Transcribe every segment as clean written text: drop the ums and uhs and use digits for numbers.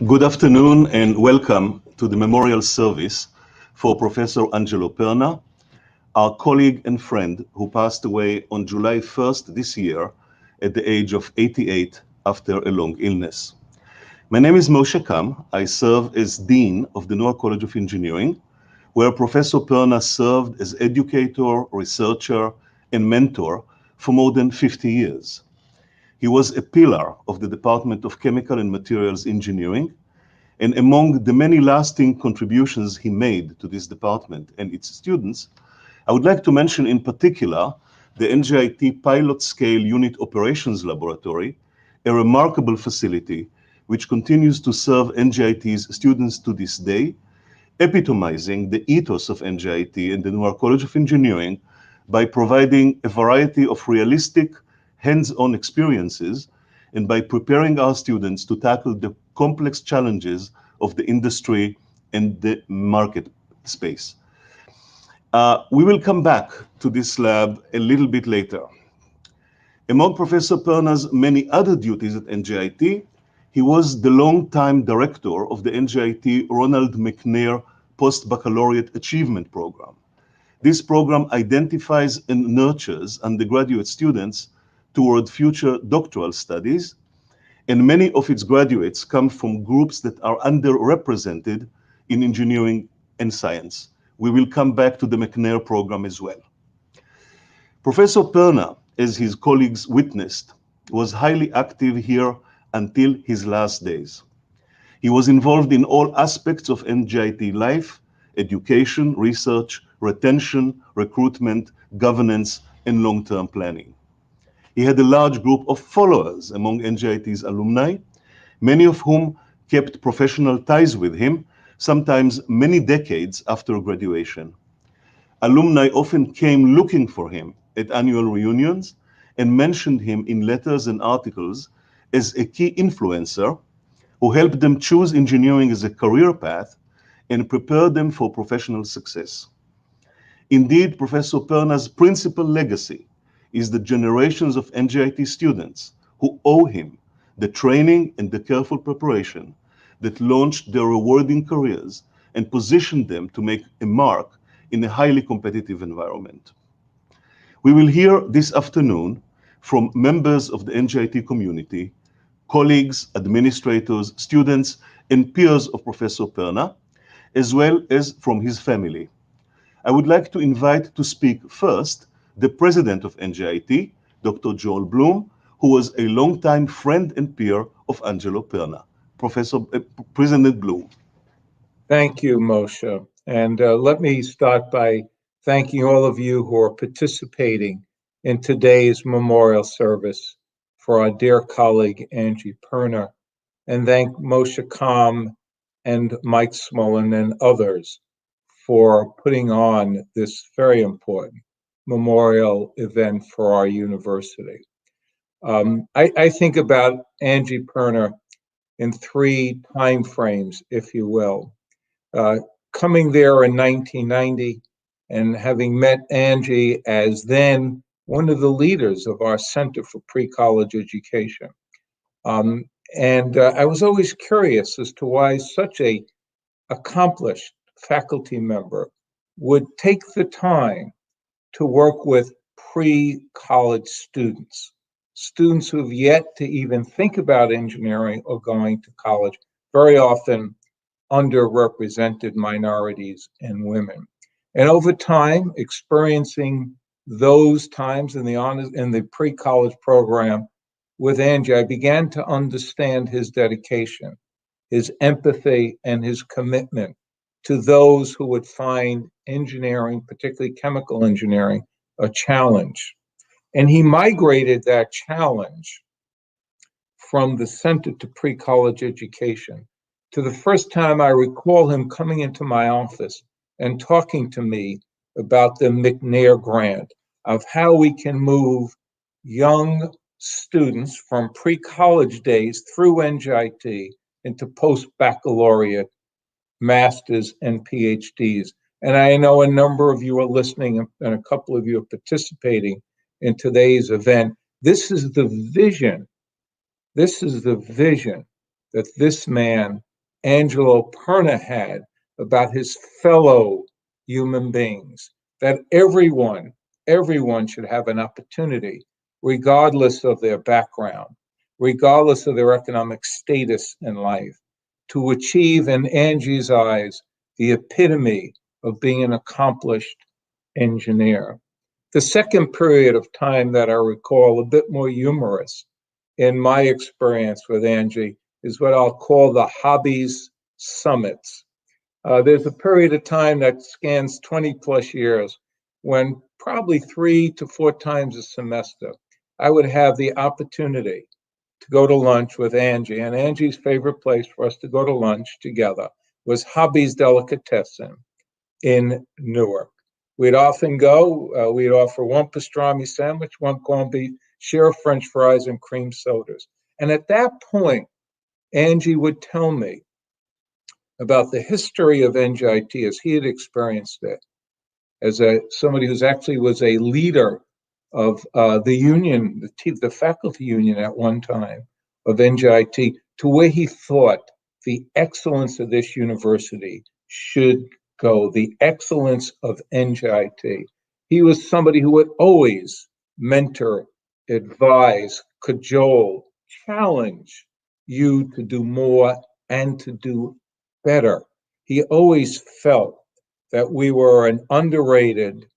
Good afternoon and welcome to the memorial service for Professor Angelo Perna, our colleague and friend who passed away on July 1st this year at the age of 88 after a long illness. My name is Moshe Kam. I serve as Dean of the Noah College of Engineering, where Professor Perna served as educator, researcher, and mentor for more than 50 years. He was a pillar of the Department of Chemical and Materials Engineering, and among the many lasting contributions he made to this department and its students, I would like to mention in particular the NJIT Pilot Scale Unit Operations Laboratory, a remarkable facility which continues to serve NJIT's students to this day, epitomizing the ethos of NJIT and the Noah College of Engineering by providing a variety of realistic, hands-on experiences and by preparing our students to tackle the complex challenges of the industry and the market space. We will come back to this lab a little bit later. Among Professor Perna's many other duties at NJIT, he was the long-time director of the NJIT Ronald McNair Post-Baccalaureate Achievement Program. This program identifies and nurtures undergraduate students toward future doctoral studies, and many of its graduates come from groups that are underrepresented in engineering and science. We will come back to the McNair program as well. Professor Perna, as his colleagues witnessed, was highly active here until his last days. He was involved in all aspects of NJIT life: education, research, retention, recruitment, governance, and long-term planning. He had a large group of followers among NJIT's alumni, many of whom kept professional ties with him, sometimes many decades after graduation. Alumni often came looking for him at annual reunions and mentioned him in letters and articles as a key influencer who helped them choose engineering as a career path and prepare them for professional success. Indeed, Professor Perna's principal legacy is the generations of NJIT students who owe him the training and the careful preparation that launched their rewarding careers and positioned them to make a mark in a highly competitive environment. We will hear this afternoon from members of the NJIT community, colleagues, administrators, students, and peers of Professor Perna, as well as from his family. I would like to invite to speak first the president of NJIT, Dr. Joel Bloom, who was a longtime friend and peer of Angelo Perna. President Bloom. Thank you, Moshe. And let me start by thanking all of you who are participating in today's memorial service for our dear colleague, Angie Perna, and thank Moshe Kam and Mike Smolin and others for putting on this very important memorial event for our university. I think about Angie Perna in three time frames, if you will. Coming there in 1990 and having met Angie as then one of the leaders of our Center for Pre-College Education. I was always curious as to why such a accomplished faculty member would take the time to work with pre-college students who have yet to even think about engineering or going to college, very often underrepresented minorities and women. And over time, experiencing those times in the pre-college program with Angie, I began to understand his dedication, his empathy, and his commitment to those who would find engineering, particularly chemical engineering, a challenge. And he migrated that challenge from the Center to Pre-College Education to the first time I recall him coming into my office and talking to me about the McNair grant, of how we can move young students from pre-college days through NJIT into post-baccalaureate masters and PhDs. And I know a number of you are listening and a couple of you are participating in today's event. This is the vision that this man Angelo Perna had about his fellow human beings, that everyone should have an opportunity, regardless of their background, regardless of their economic status in life, to achieve, in Angie's eyes, the epitome of being an accomplished engineer. The second period of time that I recall, a bit more humorous in my experience with Angie, is what I'll call the hobbies summits. There's a period of time that scans 20 plus years when probably 3 to 4 times a semester, I would have the opportunity to go to lunch with Angie. And Angie's favorite place for us to go to lunch together was Hobby's Delicatessen in Newark. We'd often go, we'd offer one pastrami sandwich, one corned beef, share of French fries and cream sodas. And at that point, Angie would tell me about the history of NJIT as he had experienced it, as somebody who's actually was a leader of the union, the faculty union at one time of NJIT, to where he thought the excellence of this university should go, the excellence of NJIT. He was somebody who would always mentor, advise, cajole, challenge you to do more and to do better. He always felt that we were an underrated,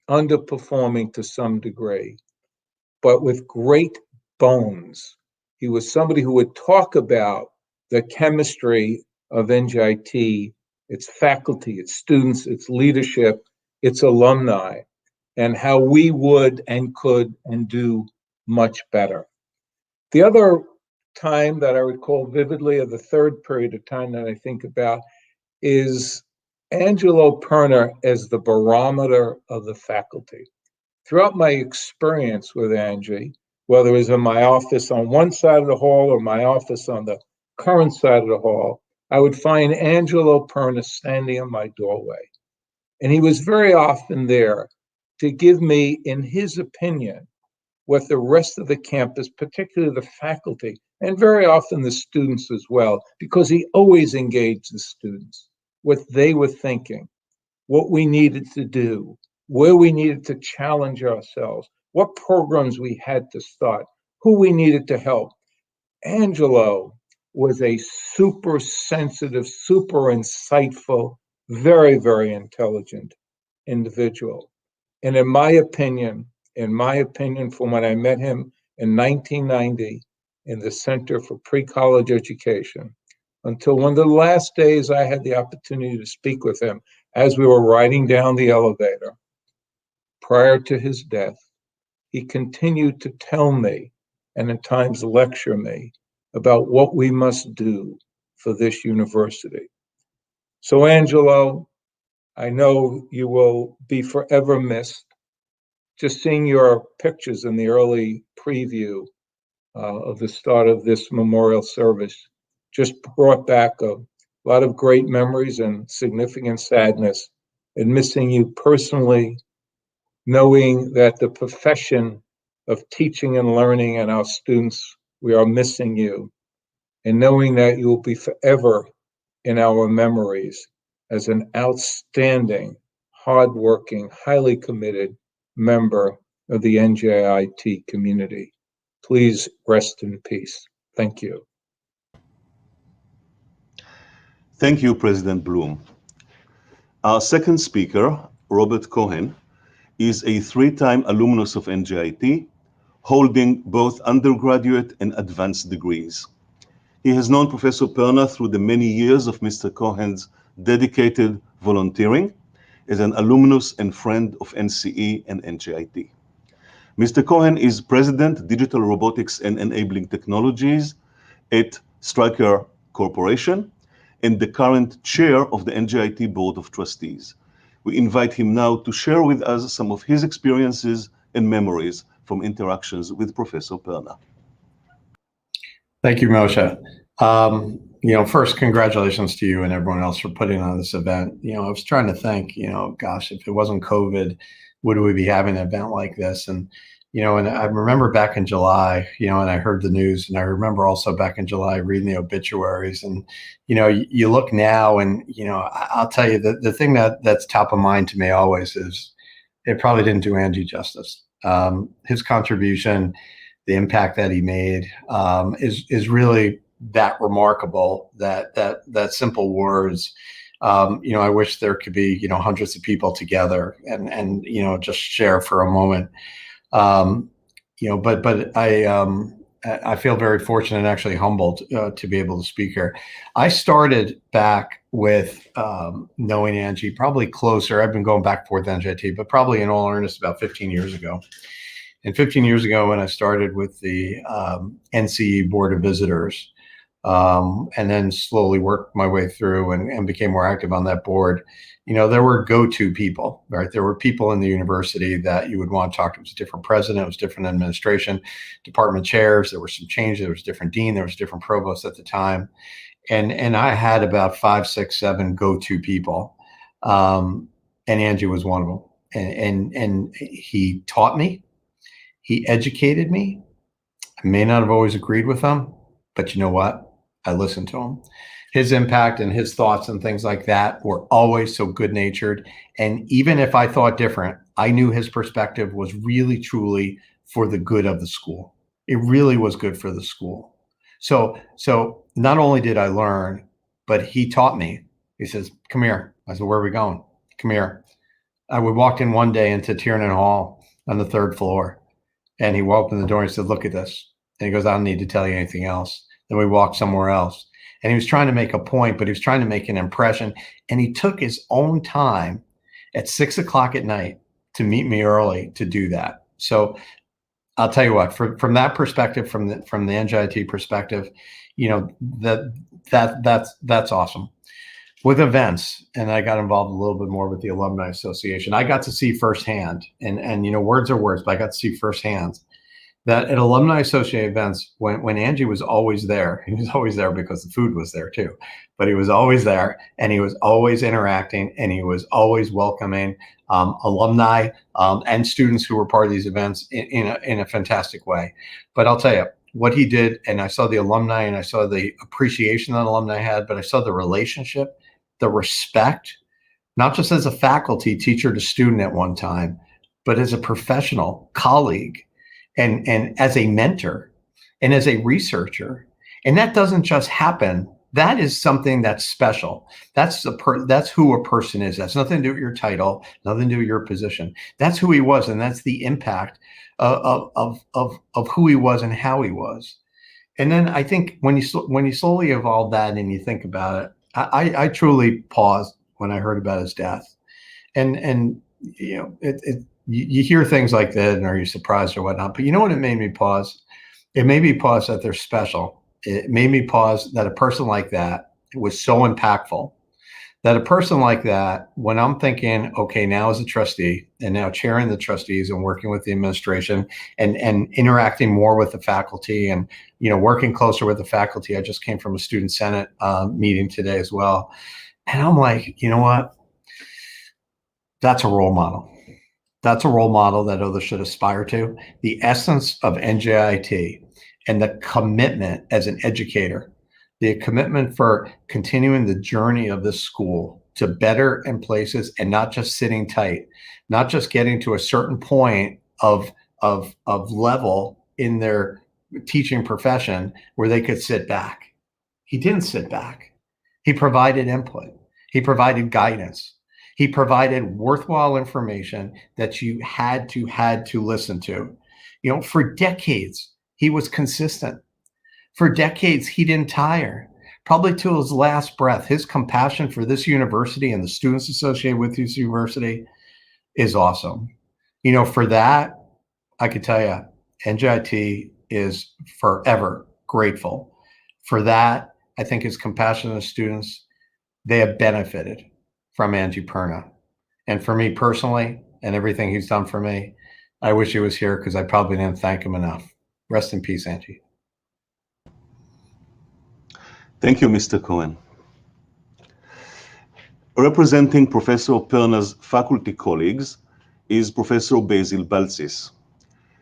underperforming to some degree, but with great bones. He was somebody who would talk about the chemistry of NJIT, its faculty, its students, its leadership, its alumni, and how we would and could and do much better. The other time that I recall vividly, of the third period of time that I think about, is Angelo Perna as the barometer of the faculty. Throughout my experience with Angie, whether it was in my office on one side of the hall or my office on the current side of the hall, I would find Angelo Perna standing in my doorway. And he was very often there to give me, in his opinion, what the rest of the campus, particularly the faculty, and very often the students as well, because he always engaged the students, what they were thinking, what we needed to do, where we needed to challenge ourselves, what programs we had to start, who we needed to help. Angelo was a super sensitive, super insightful, very, very intelligent individual. And in my opinion, from when I met him in 1990 in the Center for Pre-College Education, until one of the last days I had the opportunity to speak with him as we were riding down the elevator, prior to his death, he continued to tell me and at times lecture me about what we must do for this university. So, Angelo, I know you will be forever missed. Just seeing your pictures in the early preview of the start of this memorial service just brought back a lot of great memories and significant sadness, and missing you personally, knowing that the profession of teaching and learning and our students, we are missing you, and knowing that you will be forever in our memories as an outstanding, hardworking, highly committed member of the NJIT community. Please rest in peace. Thank you. Thank you, President Bloom. Our second speaker, Robert Cohen, is a 3-time alumnus of NJIT, holding both undergraduate and advanced degrees. He has known Professor Perna through the many years of Mr. Cohen's dedicated volunteering as an alumnus and friend of NCE and NJIT. Mr. Cohen is President, Digital Robotics and Enabling Technologies at Stryker Corporation and the current chair of the NJIT Board of Trustees. We invite him now to share with us some of his experiences and memories from interactions with Professor Perna. Thank you, Moshe. First, congratulations to you and everyone else for putting on this event. I was trying to think, gosh, if it wasn't COVID, would we be having an event like this? And And I remember back in July, and I heard the news, and I remember also back in July reading the obituaries, and, you look now and, I'll tell you the thing that's top of mind to me always is it probably didn't do Angie justice. His contribution, the impact that he made, is really that remarkable, that simple words. I wish there could be, hundreds of people together and just share for a moment. But I feel very fortunate and actually humbled to be able to speak here. I started back with knowing Angie probably closer. I've been going back and forth with NJIT, but probably in all earnest about 15 years ago. And 15 years ago, when I started with the NCE Board of Visitors, and then slowly worked my way through and became more active on that board, there were go-to people, right? There were people in the university that you would want to talk to. It was a different president, it was different administration, department chairs, there were some changes, there was a different dean, there was different provost at the time. And I had about 5, 6, 7 go-to people. And Angie was one of them. And he taught me, he educated me. I may not have always agreed with him, but you know what? I listened to him. His impact and his thoughts and things like that were always so good-natured. And even if I thought different, I knew his perspective was really, truly for the good of the school. It really was good for the school. So not only did I learn, but he taught me. He says, "Come here." I said, "Where are we going?" "Come here." I would walk in one day into Tiernan Hall on the 3rd floor. And he walked in the door and he said, "Look at this." And he goes, "I don't need to tell you anything else." Then we walked somewhere else. And he was trying to make a point, but he was trying to make an impression. And he took his own time at 6 o'clock at night to meet me early to do that. So I'll tell you what, from that perspective, from the NJIT perspective, that's awesome. With events, and I got involved a little bit more with the Alumni Association, I got to see firsthand, and words are words, but I got to see firsthand that at Alumni Association events, when Angie was always there, he was always there because the food was there too, but he was always there, and he was always interacting, and he was always welcoming alumni and students who were part of these events in a fantastic way. But I'll tell you, what he did, and I saw the alumni, and I saw the appreciation that alumni had, but I saw the relationship, the respect, not just as a faculty, teacher to student at one time, but as a professional colleague and as a mentor and as a researcher. And that doesn't just happen. That is something that's special. That's who a person is. That's nothing to do with your title, nothing to do with your position. That's who he was, and that's the impact of who he was and how he was. And then I think when you slowly evolve that and you think about it, I truly paused when I heard about his death. And you hear things like that, and are you surprised or whatnot? But you know what it made me pause? It made me pause that they're special. It made me pause that a person like that was so impactful. That a person like that, when I'm thinking, okay, now as a trustee and now chairing the trustees and working with the administration and interacting more with the faculty and, working closer with the faculty. I just came from a student senate meeting today as well. And I'm like, you know what? That's a role model. That's a role model that others should aspire to. The essence of NJIT and the commitment as an educator, the commitment for continuing the journey of this school to better and places, and not just sitting tight, not just getting to a certain point of level in their teaching profession where they could sit back. He didn't sit back. He provided input. He provided guidance. He provided worthwhile information that you had to listen to. For decades, he was consistent. For decades, he didn't tire. Probably till his last breath. His compassion for this university and the students associated with this university is awesome. For that, I could tell you, NJIT is forever grateful. For that, I think his compassion to students, they have benefited from Angie Perna. And for me personally, and everything he's done for me, I wish he was here because I probably didn't thank him enough. Rest in peace, Angie. Thank you, Mr. Cohen. Representing Professor Perna's faculty colleagues is Professor Basil Baltzis.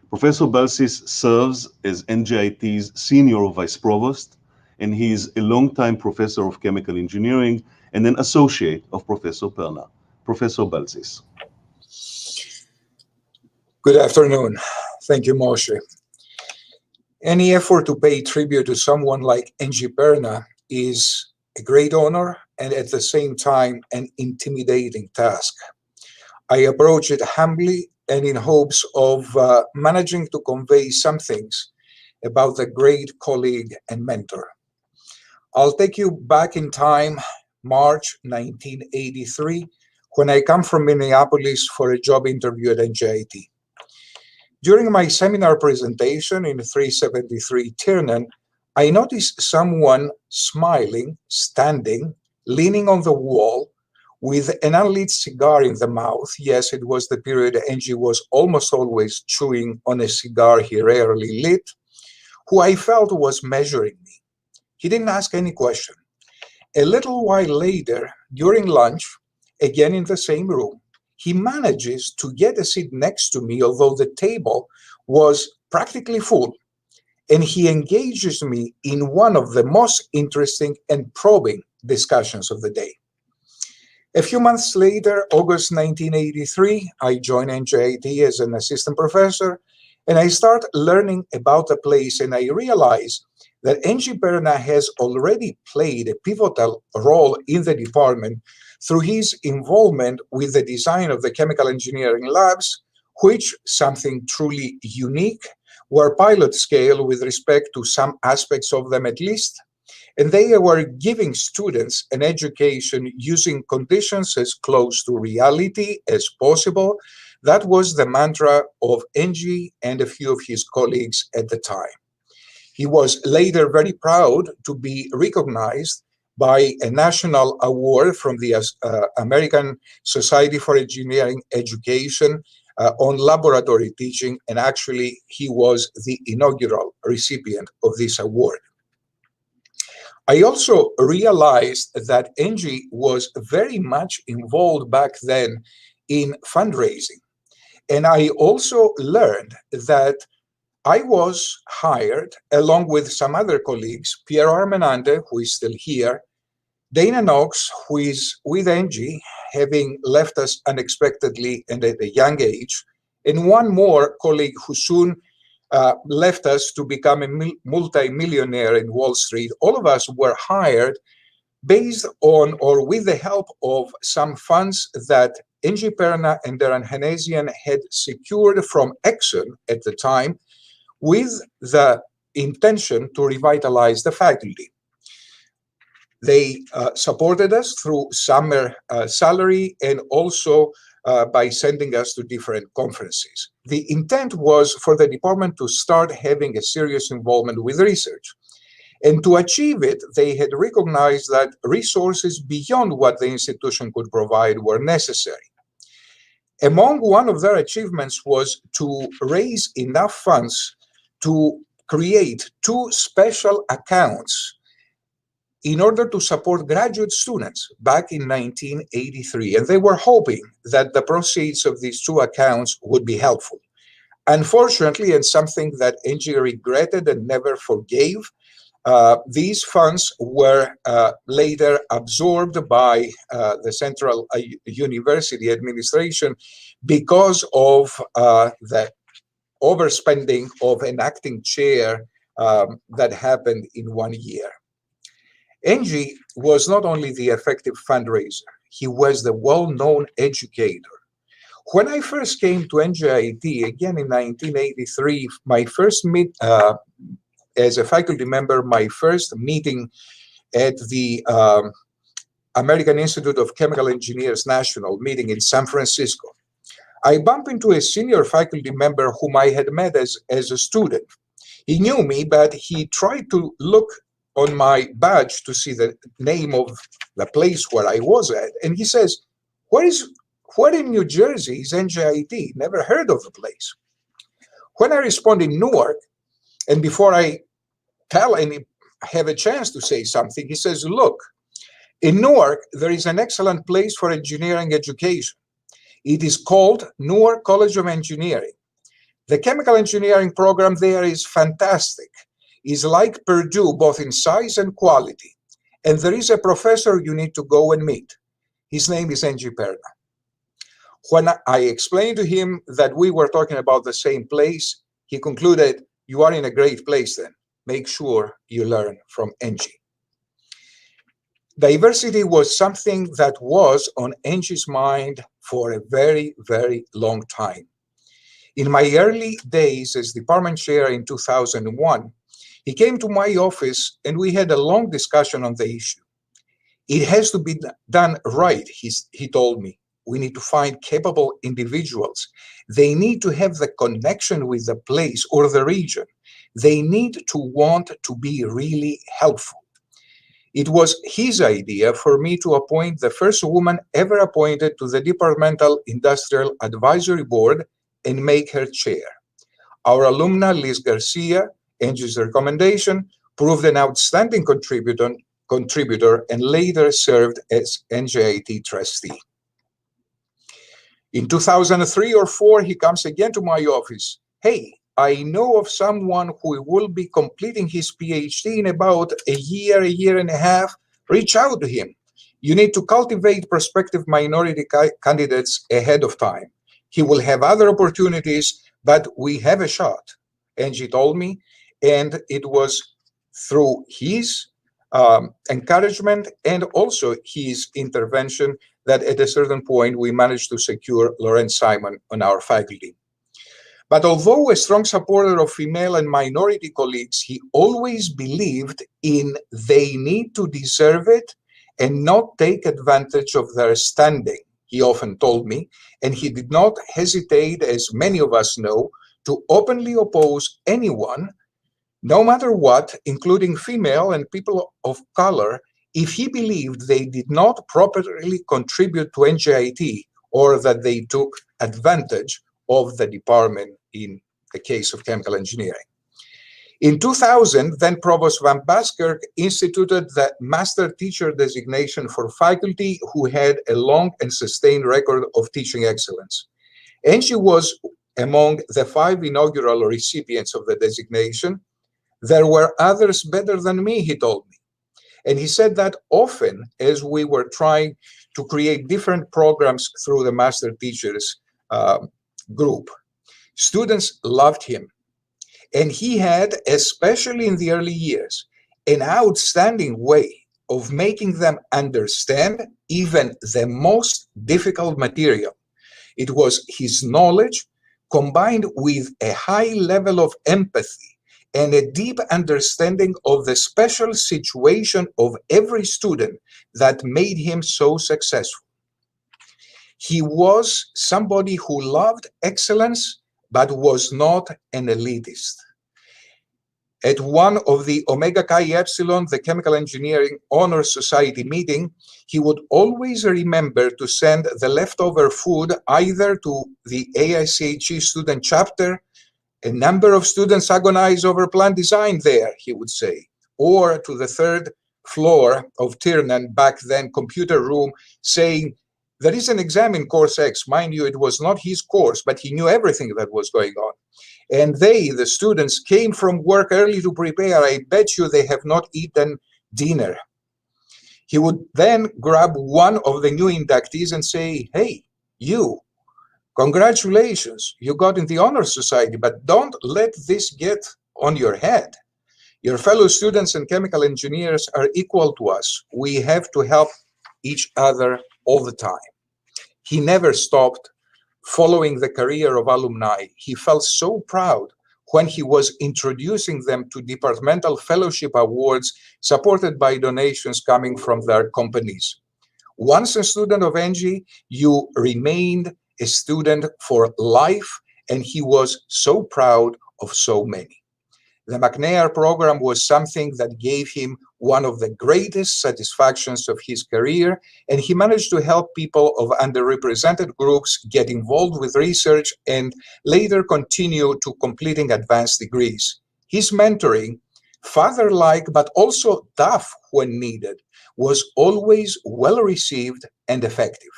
Professor Balsis serves as NJIT's Senior Vice Provost, and he is a longtime Professor of Chemical Engineering and an Associate of Professor Perna. Professor Balsis. Good afternoon. Thank you, Moshe. Any effort to pay tribute to someone like Angie Perna is a great honor and at the same time an intimidating task. I approach it humbly and in hopes of managing to convey some things about the great colleague and mentor. I'll take you back in time, March 1983, when I come from Minneapolis for a job interview at NJIT. During my seminar presentation in 373 Tiernan, I noticed someone smiling, standing, leaning on the wall, with an unlit cigar in the mouth. Yes, it was the period Angie was almost always chewing on a cigar he rarely lit, who I felt was measuring me. He didn't ask any question. A little while later, during lunch, again in the same room, he manages to get a seat next to me, although the table was practically full, and he engages me in one of the most interesting and probing discussions of the day. A few months later, August 1983, I joined NJIT as an assistant professor, and I start learning about the place, and I realize that Angie Perna has already played a pivotal role in the department through his involvement with the design of the chemical engineering labs, which, something truly unique, were pilot scale with respect to some aspects of them at least, and they were giving students an education using conditions as close to reality as possible. That was the mantra of Angie and a few of his colleagues at the time. He was later very proud to be recognized by a national award from the American Society for Engineering Education on laboratory teaching, and actually he was the inaugural recipient of this award. I also realized that Angie was very much involved back then in fundraising. And I also learned that I was hired, along with some other colleagues, Piero Armenande, who is still here, Dana Knox, who is with Angie, having left us unexpectedly and at a young age, and one more colleague who soon left us to become a multi-millionaire in Wall Street. All of us were hired based on or with the help of some funds that Angie Perna and Darren Hanesian had secured from Exxon at the time, with the intention to revitalize the faculty. They supported us through summer salary and also by sending us to different conferences. The intent was for the department to start having a serious involvement with research. And to achieve it, they had recognized that resources beyond what the institution could provide were necessary. Among one of their achievements was to raise enough funds to create 2 special accounts in order to support graduate students back in 1983. And they were hoping that the proceeds of these 2 accounts would be helpful. Unfortunately, and something that Angie regretted and never forgave, these funds were later absorbed by the Central University Administration because of the overspending of an acting chair that happened in 1 year. Angie was not only the effective fundraiser, he was the well-known educator. When I first came to NJIT, again in 1983, my first as a faculty member, my first meeting at the American Institute of Chemical Engineers National meeting in San Francisco, I bumped into a senior faculty member whom I had met as a student. He knew me, but he tried to look on my badge to see the name of the place where I was at. And he says, where in New Jersey is NJIT? Never heard of the place. When I respond in Newark, and before I tell and have a chance to say something, he says, look, in Newark, there is an excellent place for engineering education. It is called Newark College of Engineering. The chemical engineering program there is fantastic. It's like Purdue, both in size and quality. And there is a professor you need to go and meet. His name is Angelo Perna. When I explained to him that we were talking about the same place, he concluded, "You are in a great place then. Make sure you learn from Angelo." Diversity was something that was on Angie's mind for a very, very long time. In my early days as department chair in 2001, he came to my office and we had a long discussion on the issue. It has to be done right, he told me. We need to find capable individuals. They need to have the connection with the place or the region. They need to want to be really helpful. It was his idea for me to appoint the first woman ever appointed to the Departmental Industrial Advisory Board and make her chair. Our alumna, Liz Garcia, Angie's recommendation, proved an outstanding contributor and later served as NJIT trustee. In 2003 or 4, he comes again to my office. "Hey, I know of someone who will be completing his PhD in about a year and a half. Reach out to him. You need to cultivate prospective minority candidates ahead of time. He will have other opportunities, but we have a shot." Angie told me, and it was through his encouragement and also his intervention that at a certain point we managed to secure Lorenz Simon on our faculty. But although a strong supporter of female and minority colleagues, he always believed in they need to deserve it and not take advantage of their standing, he often told me, and he did not hesitate, as many of us know, to openly oppose anyone, no matter what, including female and people of color, if he believed they did not properly contribute to NJIT or that they took advantage of the department in the case of chemical engineering. In 2000, then Provost Van Buskirk instituted the master teacher designation for faculty who had a long and sustained record of teaching excellence. And she was among the 5 inaugural recipients of the designation. There were others better than me, he told me. And he said that often as we were trying to create different programs through the master teachers group, students loved him. And he had, especially in the early years, an outstanding way of making them understand even the most difficult material. It was his knowledge combined with a high level of empathy and a deep understanding of the special situation of every student that made him so successful. He was somebody who loved excellence, but was not an elitist. At one of the Omega Chi Epsilon, the Chemical Engineering Honor Society meeting, he would always remember to send the leftover food either to the AICHE student chapter. A number of students agonize over plant design there, he would say, or to the 3rd floor of Tiernan, back then computer room, saying, there is an exam in course X. Mind you, it was not his course, but he knew everything that was going on. And they, the students, came from work early to prepare. I bet you they have not eaten dinner. He would then grab one of the new inductees and say, hey, you, congratulations, you got in the Honor Society, but don't let this get on your head. Your fellow students and chemical engineers are equal to us. We have to help each other all the time. He never stopped following the career of alumni. He felt so proud when he was introducing them to departmental fellowship awards supported by donations coming from their companies. Once a student of Engie, you remained a student for life, and he was so proud of so many. The McNair program was something that gave him one of the greatest satisfactions of his career, and he managed to help people of underrepresented groups get involved with research and later continue to completing advanced degrees. His mentoring, father-like but also tough when needed, was always well received and effective.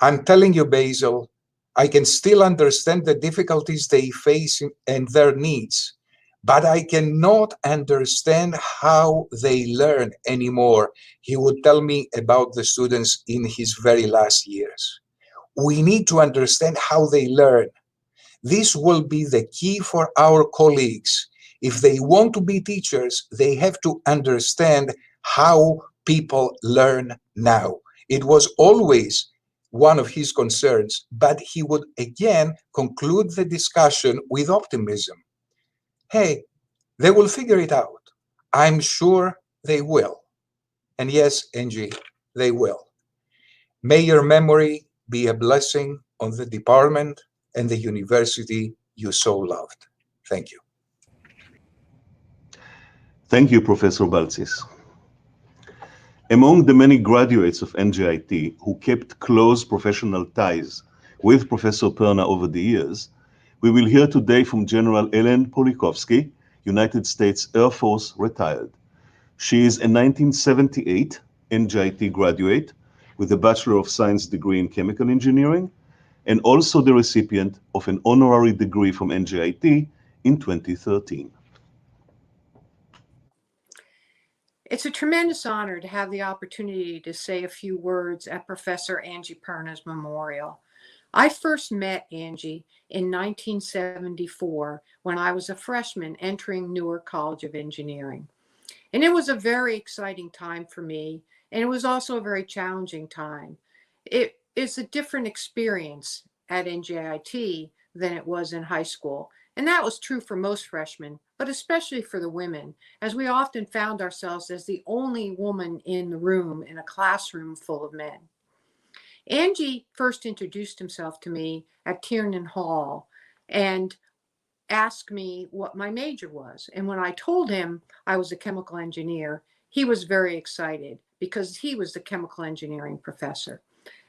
I'm telling you, Basil, I can still understand the difficulties they face and their needs, but I cannot understand how they learn anymore, he would tell me about the students in his very last years. We need to understand how they learn. This will be the key for our colleagues. If they want to be teachers, they have to understand how people learn now. It was always one of his concerns, but he would again conclude the discussion with optimism. Hey, they will figure it out. I'm sure they will. And yes, Angie, they will. May your memory be a blessing on the department and the university you so loved. Thank you. Thank you, Professor Baltzis. Among the many graduates of NJIT who kept close professional ties with Professor Perna over the years, we will hear today from General Ellen Polikovsky, United States Air Force retired. She is a 1978 NJIT graduate with a Bachelor of Science degree in Chemical Engineering, and also the recipient of an honorary degree from NJIT in 2013. It's a tremendous honor to have the opportunity to say a few words at Professor Angie Perna's memorial. I first met Angie in 1974 when I was a freshman entering Newark College of Engineering. And it was a very exciting time for me, and it was also a very challenging time. It is a different experience at NJIT than it was in high school. And that was true for most freshmen, but especially for the women, as we often found ourselves as the only woman in the room in a classroom full of men. Angie first introduced himself to me at Tiernan Hall and asked me what my major was. And when I told him I was a chemical engineer, he was very excited because he was the chemical engineering professor.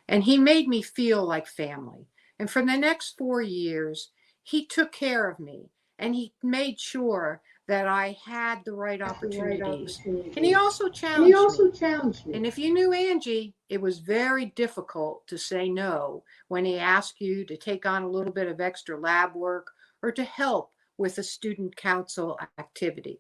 And he made me feel like family. And for the next 4 years, he took care of me and he made sure that I had the right opportunities. And he also challenged me. And if you knew Angie, it was very difficult to say no when he asked you to take on a little bit of extra lab work or to help with a student council activity.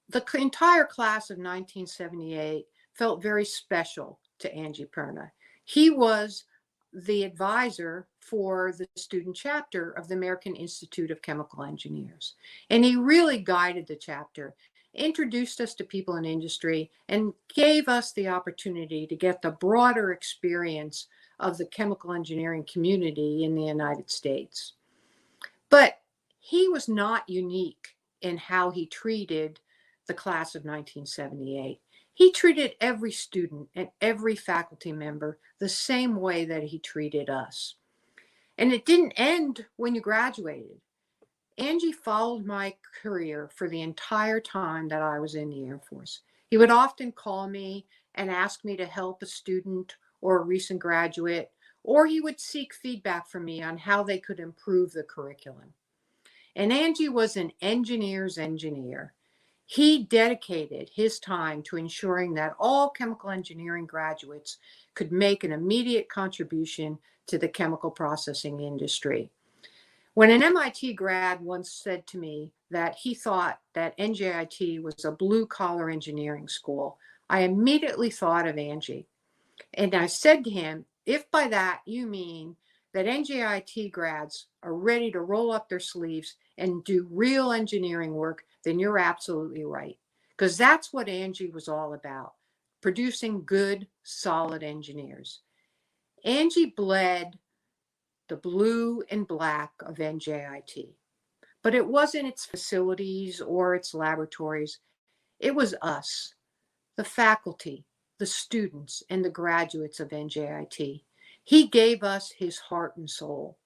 The entire class of 1978 felt very special to Angie Perna. He was the advisor for the student chapter of the American Institute of Chemical Engineers. And he really guided the chapter, introduced us to people in industry, and gave us the opportunity to get the broader experience of the chemical engineering community in the United States. But he was not unique in how he treated the class of 1978. He treated every student and every faculty member the same way that he treated us. And it didn't end when you graduated. Angie followed my career for the entire time that I was in the Air Force. He would often call me and ask me to help a student or a recent graduate, or he would seek feedback from me on how they could improve the curriculum. And Angie was an engineer's engineer. He dedicated his time to ensuring that all chemical engineering graduates could make an immediate contribution to the chemical processing industry. When an MIT grad once said to me that he thought that NJIT was a blue-collar engineering school, I immediately thought of Angie. And I said to him, if by that you mean that NJIT grads are ready to roll up their sleeves and do real engineering work, then you're absolutely right. Because that's what Angie was all about, producing good, solid engineers. Angie bled the blue and black of NJIT. But it wasn't its facilities or its laboratories. It was us, the faculty, the students, and the graduates of NJIT. He gave us his heart and soul.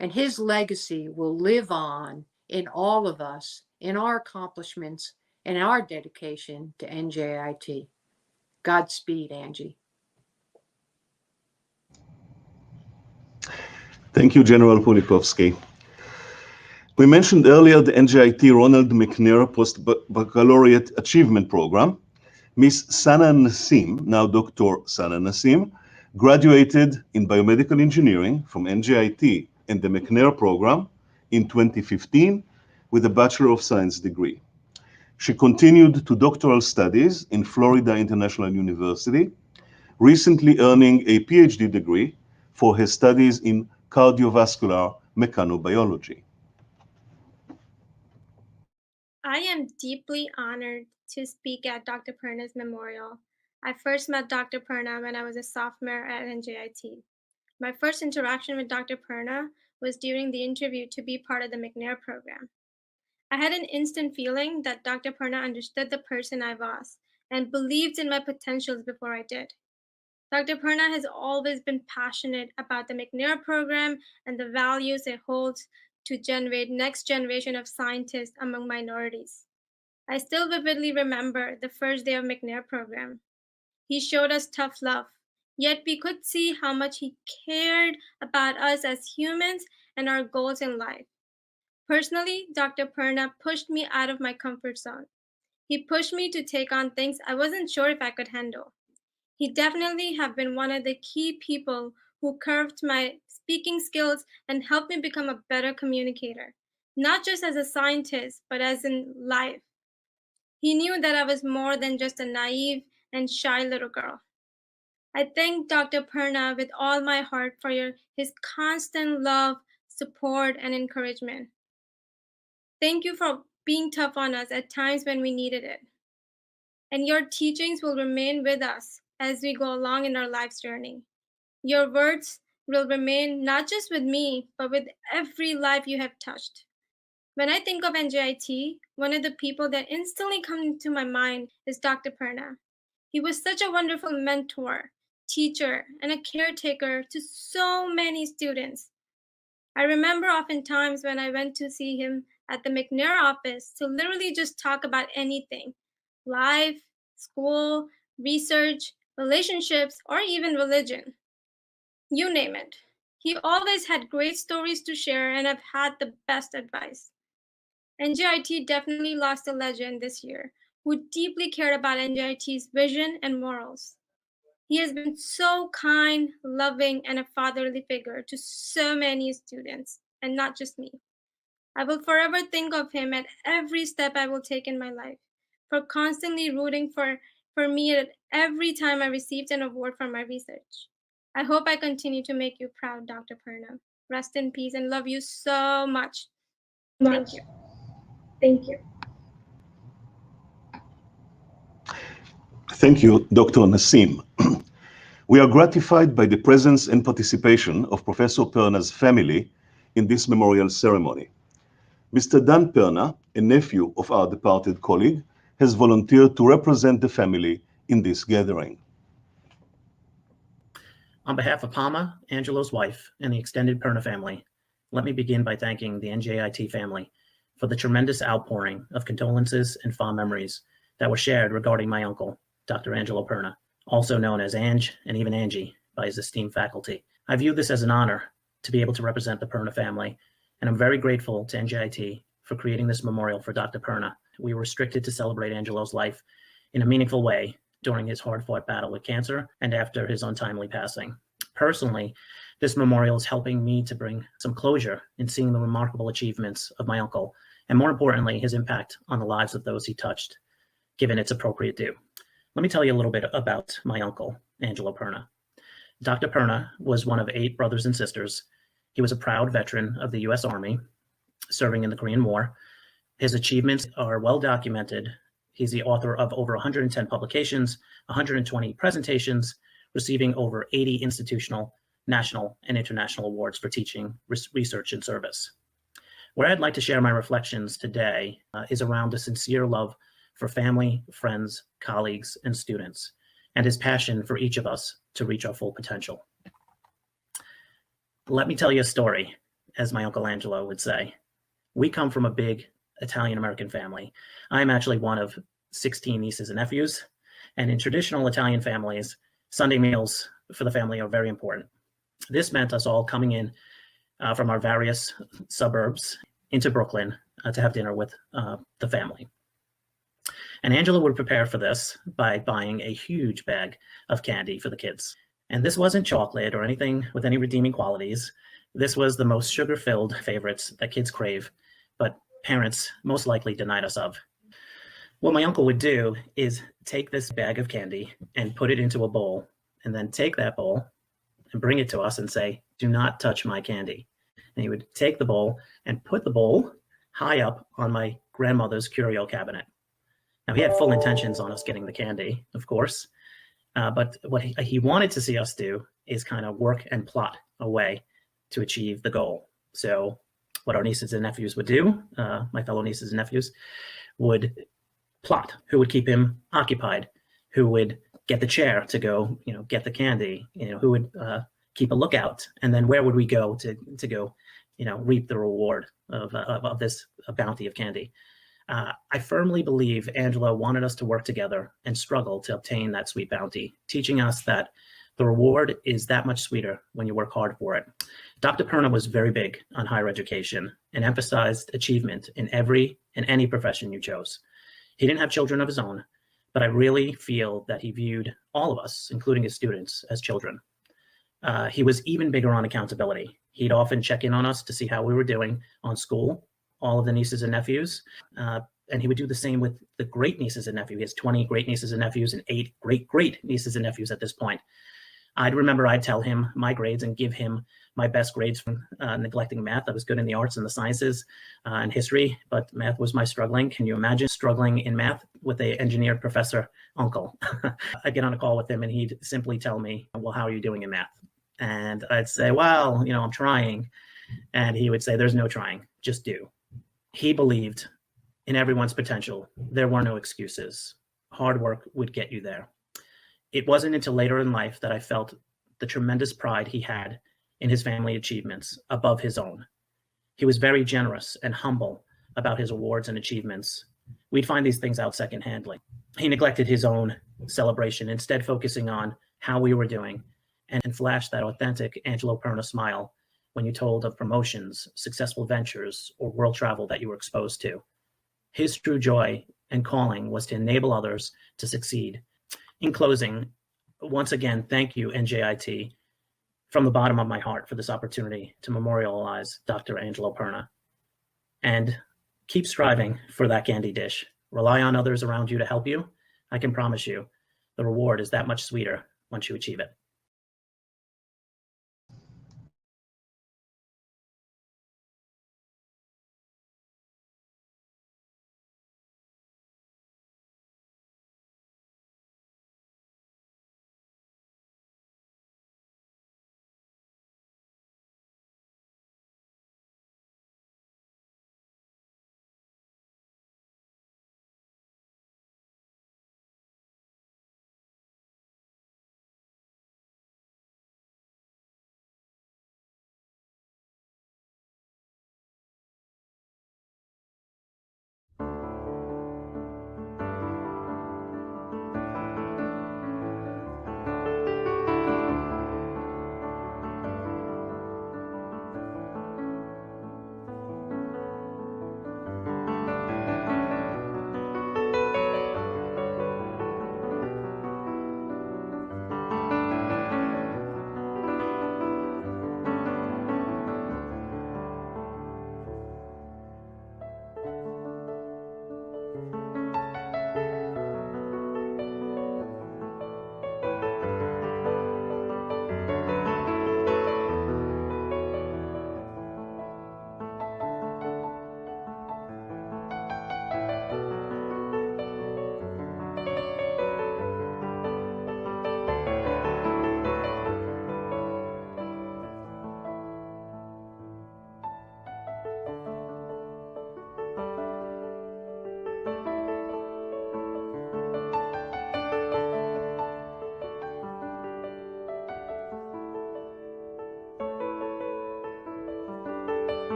And his legacy will live on in all of us, in our accomplishments, and our dedication to NJIT. Godspeed, Angie. Thank you, General Polikovsky. We mentioned earlier the NJIT Ronald McNair Post-Baccalaureate Achievement Program. Miss Sana Nassim, now Dr. Sana Nassim, graduated in biomedical engineering from NJIT and the McNair program in 2015 with a Bachelor of Science degree. She continued to doctoral studies in Florida International University, recently earning a PhD degree for her studies in cardiovascular mechanobiology. I am deeply honored to speak at Dr. Perna's memorial. I first met Dr. Perna when I was a sophomore at NJIT. My first interaction with Dr. Perna was during the interview to be part of the McNair program. I had an instant feeling that Dr. Perna understood the person I was and believed in my potentials before I did. Dr. Perna has always been passionate about the McNair program and the values it holds to generate next generation of scientists among minorities. I still vividly remember the first day of McNair program. He showed us tough love, yet we could see how much he cared about us as humans and our goals in life. Personally, Dr. Perna pushed me out of my comfort zone. He pushed me to take on things I wasn't sure if I could handle. He definitely have been one of the key people who curved my speaking skills and helped me become a better communicator, not just as a scientist, but as in life. He knew that I was more than just a naive and shy little girl. I thank Dr. Perna with all my heart for his constant love, support, and encouragement. Thank you for being tough on us at times when we needed it. And your teachings will remain with us as we go along in our life's journey. Your words will remain not just with me, but with every life you have touched. When I think of NJIT, one of the people that instantly come to my mind is Dr. Perna. He was such a wonderful mentor, teacher, and a caretaker to so many students. I remember oftentimes when I went to see him at the McNair office to literally just talk about anything, life, school, research, relationships, or even religion. You name it. He always had great stories to share and have had the best advice. NJIT definitely lost a legend this year who deeply cared about NJIT's vision and morals. He has been so kind, loving, and a fatherly figure to so many students, and not just me. I will forever think of him at every step I will take in my life, for constantly rooting for me at every time I received an award for my research. I hope I continue to make you proud, Dr. Perna. Rest in peace and love you so much. Thank you. Thank you. Thank you, Dr. Nassim. We are gratified by the presence and participation of Professor Perna's family in this memorial ceremony. Mr. Dan Perna, a nephew of our departed colleague, has volunteered to represent the family in this gathering. On behalf of Palma, Angelo's wife, and the extended Perna family, let me begin by thanking the NJIT family for the tremendous outpouring of condolences and fond memories that were shared regarding my uncle, Dr. Angelo Perna, also known as Ange and even Angie by his esteemed faculty. I view this as an honor to be able to represent the Perna family, and I'm very grateful to NJIT for creating this memorial for Dr. Perna. We were restricted to celebrate Angelo's life in a meaningful way during his hard-fought battle with cancer and after his untimely passing. Personally, this memorial is helping me to bring some closure in seeing the remarkable achievements of my uncle, and more importantly, his impact on the lives of those he touched, given its appropriate due. Let me tell you a little bit about my uncle, Angelo Perna. Dr. Perna was one of 8 brothers and sisters. He was a proud veteran of the U.S. Army, serving in the Korean War. His achievements are well documented. He's the author of over 110 publications, 120 presentations, receiving over 80 institutional, national, and international awards for teaching, research, and service. Where I'd like to share my reflections today is around a sincere love for family, friends, colleagues, and students, and his passion for each of us to reach our full potential. Let me tell you a story, as my Uncle Angelo would say. We come from a big Italian-American family. I'm actually one of 16 nieces and nephews, and in traditional Italian families, Sunday meals for the family are very important. This meant us all coming in from our various suburbs into Brooklyn to have dinner with the family. And Angela would prepare for this by buying a huge bag of candy for the kids. And this wasn't chocolate or anything with any redeeming qualities. This was the most sugar-filled favorites that kids crave, but parents most likely denied us of. What my uncle would do is take this bag of candy and put it into a bowl, and then take that bowl and bring it to us and say, "Do not touch my candy." And he would take the bowl and put the bowl high up on my grandmother's curio cabinet. Now, he had full intentions on us getting the candy, of course, but what he wanted to see us do is kind of work and plot a way to achieve the goal. So what our nieces and nephews would do, my fellow nieces and nephews, would plot who would keep him occupied, who would get the chair to go, get the candy, who would keep a lookout, and then where would we go to go, reap the reward of this bounty of candy. I firmly believe Angelo wanted us to work together and struggle to obtain that sweet bounty, teaching us that the reward is that much sweeter when you work hard for it. Dr. Perna was very big on higher education and emphasized achievement in every and any profession you chose. He didn't have children of his own, but I really feel that he viewed all of us, including his students, as children. He was even bigger on accountability. He'd often check in on us to see how we were doing on school, all of the nieces and nephews. And he would do the same with the great nieces and nephews. He has 20 great nieces and nephews and 8 great nieces and nephews at this point. I'd tell him my grades and give him my best grades from neglecting math. I was good in the arts and the sciences and history, but math was my struggling. Can you imagine struggling in math with an engineered professor uncle? I'd get on a call with him and he'd simply tell me, "Well, how are you doing in math?" And I'd say, "Well, I'm trying." And he would say, "There's no trying, just do." He believed in everyone's potential. There were no excuses. Hard work would get you there. It wasn't until later in life that I felt the tremendous pride he had in his family achievements above his own. He was very generous and humble about his awards and achievements. We'd find these things out secondhandly. He neglected his own celebration, instead focusing on how we were doing and flashed that authentic Angelo Perna smile when you told of promotions, successful ventures, or world travel that you were exposed to. His true joy and calling was to enable others to succeed. In closing, once again, thank you, NJIT, from the bottom of my heart for this opportunity to memorialize Dr. Angelo Perna. And keep striving for that candy dish. Rely on others around you to help you. I can promise you the reward is that much sweeter once you achieve it.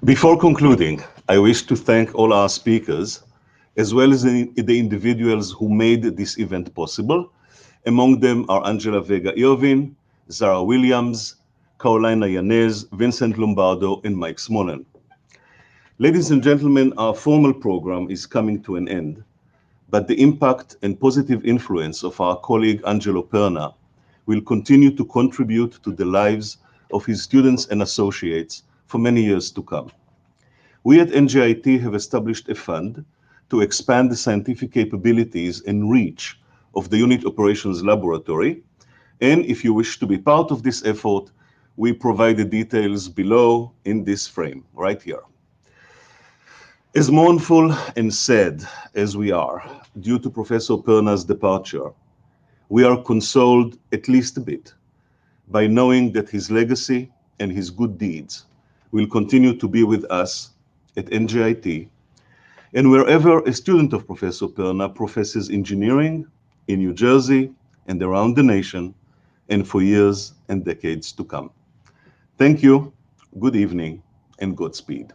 Before concluding, I wish to thank all our speakers, as well as the individuals who made this event possible. Among them are Angela Vega Irvin, Zara Williams, Carolina Yanez, Vincent Lombardo, and Mike Smolin. Ladies and gentlemen, our formal program is coming to an end, but the impact and positive influence of our colleague Angelo Perna will continue to contribute to the lives of his students and associates for many years to come. We at NJIT have established a fund to expand the scientific capabilities and reach of the Unit Operations Laboratory, and if you wish to be part of this effort, we provide the details below in this frame, right here. As mournful and sad as we are due to Professor Perna's departure, we are consoled at least a bit by knowing that his legacy and his good deeds will continue to be with us at NJIT and wherever a student of Professor Perna professes engineering in New Jersey and around the nation and for years and decades to come. Thank you, good evening, and Godspeed.